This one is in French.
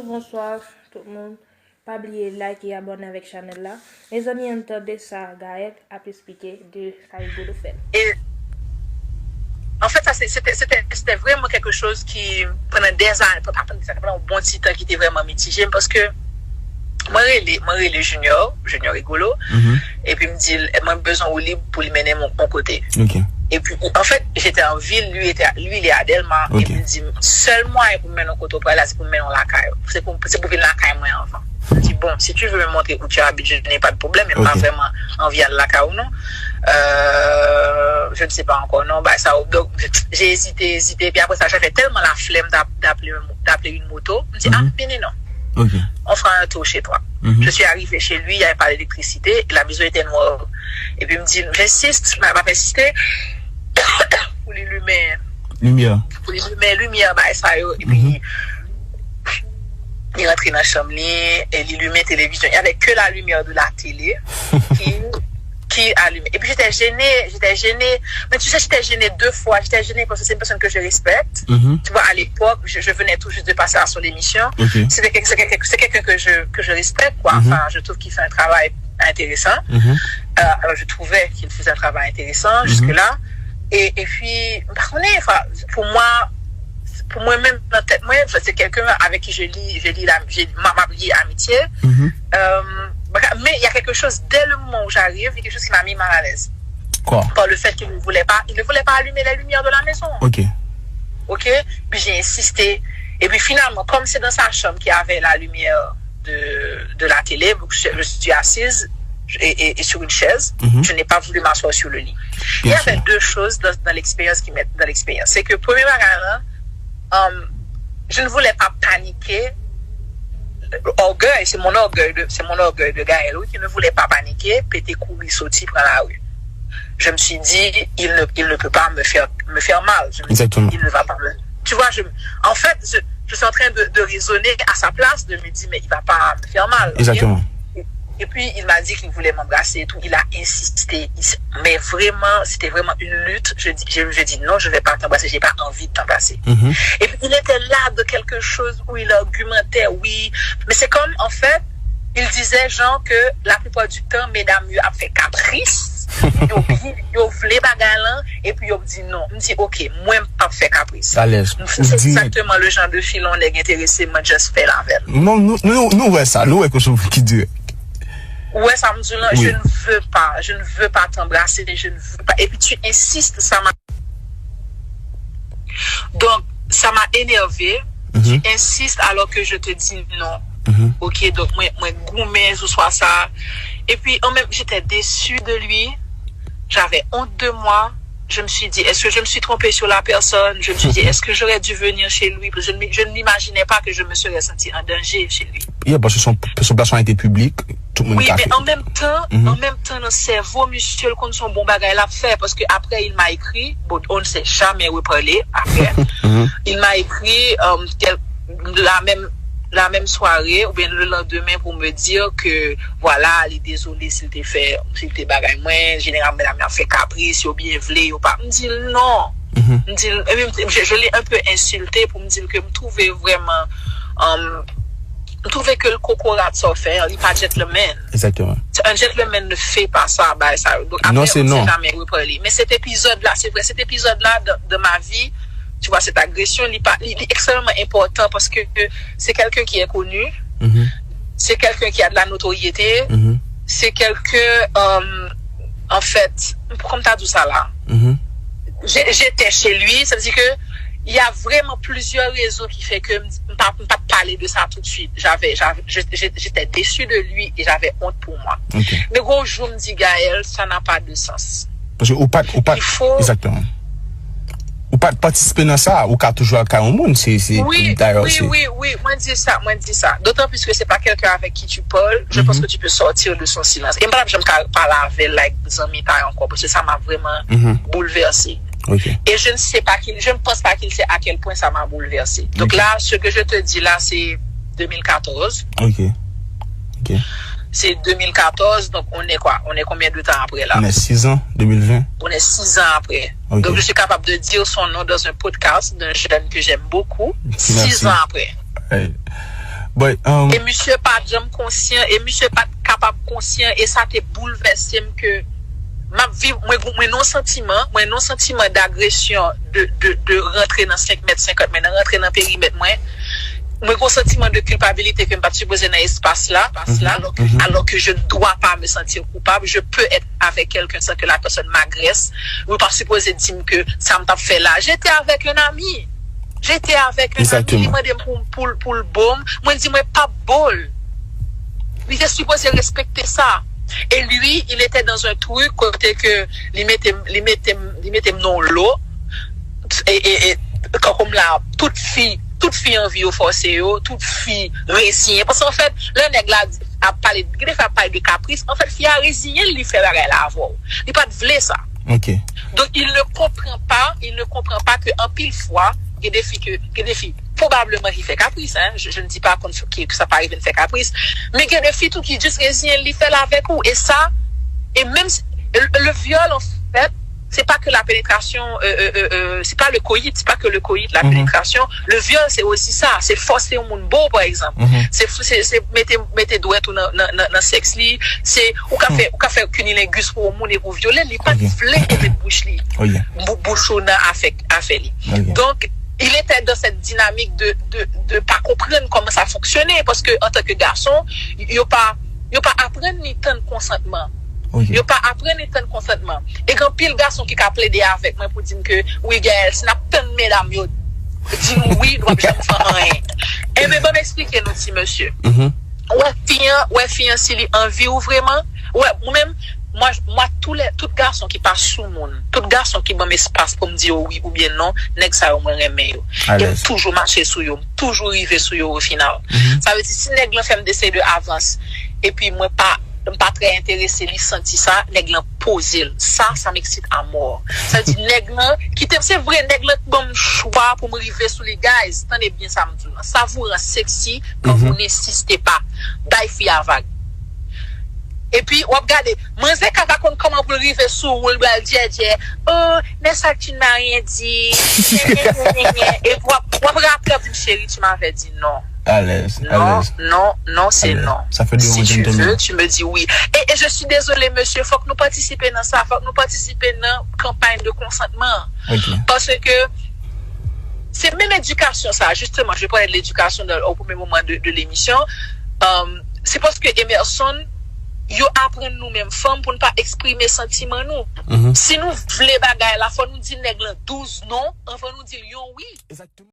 Bonsoir tout le monde. Pas oublier like et abonner avec la chaîne là. Les amis entendez ça, Gaël a expliqué de ça de faire. Et en fait, ça c'était vraiment quelque chose qui pendant des années, pendant un bon petit temps qui était vraiment mitigé parce que moi les junior rigolo et puis me dit moi besoin au libre pour lui mener mon côté. OK. Et puis en fait, j'étais en ville, lui il est à Delma et il me dit seul moyen pour me mener au côté là c'est pour me mener la caille. C'est pour venir la caille moi enfant. Je dis bon, si tu veux me montrer où tu habites, je n'ai pas de problème, mais pas vraiment envie de la caille ou non. Je ne sais pas encore non, bah ça donc j'ai hésité puis après ça j'avais tellement la flemme d'appeler une moto. Je me dis bien non. Okay. On fera un tour chez toi. Je suis arrivé chez lui, il n'y avait pas d'électricité, la maison était noire. Et puis il me dit, j'insiste, m'a insisté pour les lumières. Pour les lumières, bah ça yo. Et puis il rentre dans la chambre, et il allumait la télévision. Il n'y avait que la lumière de la télé qui allumait. Et puis j'étais gênée. Mais tu sais, j'étais gênée 2 fois. J'étais gênée parce que c'est une personne que je respecte. Tu vois, à l'époque, je venais tout juste de passer à son émission. C'est quelqu'un que je respecte, quoi. Enfin, je trouve qu'il fait un travail intéressant. Alors, je trouvais qu'il faisait un travail intéressant jusque-là. Et puis, par contre, pour moi-même, dans tête, moi, c'est quelqu'un avec qui je lis ma vie amitié. Mais il y a quelque chose, dès le moment où j'arrive, il y a quelque chose qui m'a mis mal à l'aise. Quoi? Par le fait qu'il ne voulait pas allumer la lumière de la maison. OK? Puis j'ai insisté. Et puis finalement, comme c'est dans sa chambre qu'il y avait la lumière de la télé, je suis assise et sur une chaise, je n'ai pas voulu m'asseoir sur le lit. Il y avait 2 choses dans l'expérience qui mettent dans l'expérience. C'est que, premier bagage, je ne voulais pas paniquer. Orgueil, c'est mon orgueil de Gaël qui ne voulait pas paniquer, péter courir, sauter, prendre la rue. Je me suis dit, il ne peut pas me faire mal. Exactement. Il ne va pas me... Tu vois, en fait, je suis en train de raisonner à sa place, de me dire, mais il va pas me faire mal. Exactement. Et puis, il m'a dit qu'il voulait m'embrasser et tout. Il a insisté. Mais vraiment, c'était vraiment une lutte. Je dis non, je vais pas t'embrasser. J'ai pas envie de t'embrasser. Et puis, il était là de quelque chose où il argumentait, oui. Mais c'est comme, en fait, il disait, genre, que la plupart du temps, mesdames, ils ont fait caprice. Ils ont voulu bagarre et puis ils ont dit non. Je me dis, ok, moi, je pas fait caprice. C'est exactement le genre de fil on est intéressé, moi, juste fait la veille. Non, nous, ouais, ça, nous, ouais, quelque chose qui dit. Ouais, ça me dit non, je ne veux pas t'embrasser, je ne veux pas. Et puis tu insistes, ça m'a. Donc, ça m'a énervé. Tu insistes alors que je te dis non. Ok, donc moi gourmet, ce soit ça. Et puis, en même, j'étais déçue de lui. J'avais honte de moi. Je me suis dit, est-ce que je me suis trompée sur la personne? Je me suis dit, est-ce que j'aurais dû venir chez lui? Parce que je ne m'imaginais pas que je me serais sentie en danger chez lui. Yeah, parce que son placement était public. Tout le monde oui, mais en même temps, dans le cerveau, monsieur, comme son bon bagage l'a fait, parce que après il m'a écrit, bon, on ne s'est jamais reparlé après. Il m'a écrit la même soirée ou bien le lendemain pour me dire que voilà, il est désolé s'il t'est bagage moins, généralement il a fait caprice, ou bien vlé ou pas. Me dit non. Je l'ai un peu insulté pour me dire que me trouvais vraiment je trouvais que le cocorat ça fait, il n'est pas gentleman. Exactement. Un gentleman ne fait pas ça, bah ça. Donc après, non, c'est non. Jamais reparlé. Mais cet épisode-là, c'est vrai, cet épisode-là de ma vie, tu vois, cette agression, il est extrêmement important parce que c'est quelqu'un qui est connu, c'est quelqu'un qui a de la notoriété, c'est quelqu'un, en fait, comme tu as dit ça là, j'étais chez lui, ça veut dire que il y a vraiment plusieurs raisons qui fait que je ne peux pas parler de ça tout de suite. J'étais déçue de lui et j'avais honte pour moi. Mais gros, je me dis, Gaël, ça n'a pas de sens. Parce que il faut... Exactement. Ou pas participer dans ça, ou qu'à toujours à un monde, c'est oui, moi dis ça. D'autant plus que c'est pas quelqu'un avec qui tu parles, je pense que tu peux sortir de son silence. Et moi, je me parle avec des amis encore, parce que ça m'a vraiment bouleversé. Et je ne pense pas qu'il sait à quel point ça m'a bouleversé. Donc là, ce que je te dis là, c'est 2014. C'est 2014, donc on est quoi? On est combien de temps après là? On est 6 ans, 2020. On est 6 ans après. Donc je suis capable de dire son nom dans un podcast d'un jeune que j'aime beaucoup. 6 ans après. Et monsieur pas jamais conscient, et monsieur pas capable conscient, et ça te bouleversé que m'a vivre moi non sentiment d'agression de rentrer dans 5 mètres 50 mètres rentrer dans périmètre moi gros sentiment de culpabilité que me pas supposé dans espace là alors que je ne dois pas me sentir coupable, je peux être avec quelqu'un sans que la personne m'agresse, ou pas supposé dire que ça m'a fait là. J'étais avec un ami il m'a dit pour le baume, moi dit moi pas bol. Il était supposé respecter ça. Et lui, il était dans un truc côté que il mettait non l'eau et comme là toute fille envie au forcer toute fille résignée parce qu'en fait le nèg là a parlé de caprice, en fait fille a résigné, il fait la avoir. Il pas de vle ça. OK. Donc il ne comprend pas que en pile fois il y a des filles probablement qui fait caprice, hein. Je ne dis pas que ça pas arriver de faire caprice, mais il y a des filles tout qui juste résignent, il fait là avec vous, et ça, et même le viol en fait c'est pas que la pénétration c'est pas que le coït la pénétration, le viol c'est aussi ça, c'est forcer au monde beau par exemple, c'est mettez doigt dans sexe li, c'est ou qu'a fait cunilingus pour monde et pour violer, il pas de vle de bouche li bouchona a fait li. Donc il était dans cette dynamique de pas comprendre comment ça fonctionnait parce que en tant que garçon, il pas apprendre ni tant de consentement. Il pas apprendre ni tant de consentement. Et quand pile garçon qui a plaidé avec moi pour dire que oui Gaël, c'est n'a tant de mesdames yo dit oui, doit jamais faire rien. Et mais bon m'expliquer nous si monsieur. Ouais fille si il envie ou vraiment ouais ou même moi tout garçon qui passe sous monde, tout garçon qui m'en espace pour me dire oui ou bien non, nèg ça au moins aimer yo. Il toujours marcher sous yo, toujours arriver sous yo au final. Ça veut dire si nèg là fait me d'essayer de avance et puis moi pas très intéressé lui senti ça, nèg là poser ça m'excite à mort. Ça veut dire nèg là qui c'est vrai nèg là bon choix pour me arriver sous les guys, tenez bien ça me dit. Ça vous rend sexy quand vous n'insistez pas. Bye fille à vague. Et puis, on regarde, moi, c'est comment pour arriver sous ou le bal oh, mais ça, tu ne m'as rien dit. Et on rappeler, chérie, tu m'avais dit non. Non, c'est non. Ça fait si tu veux, tu me dis oui. Et je suis désolée, monsieur, faut que nous participions dans ça, faut que nous participions dans la campagne de consentement. Parce que c'est même éducation, ça, justement, je vais parler de l'éducation au premier moment de l'émission. C'est parce que Emerson, yo apprend nous-mêmes femmes pour ne pas exprimer sentiment nous. Si nous voulons bagaille la faut nous dire nèg 12 non, on va nous dire oui. Exactement.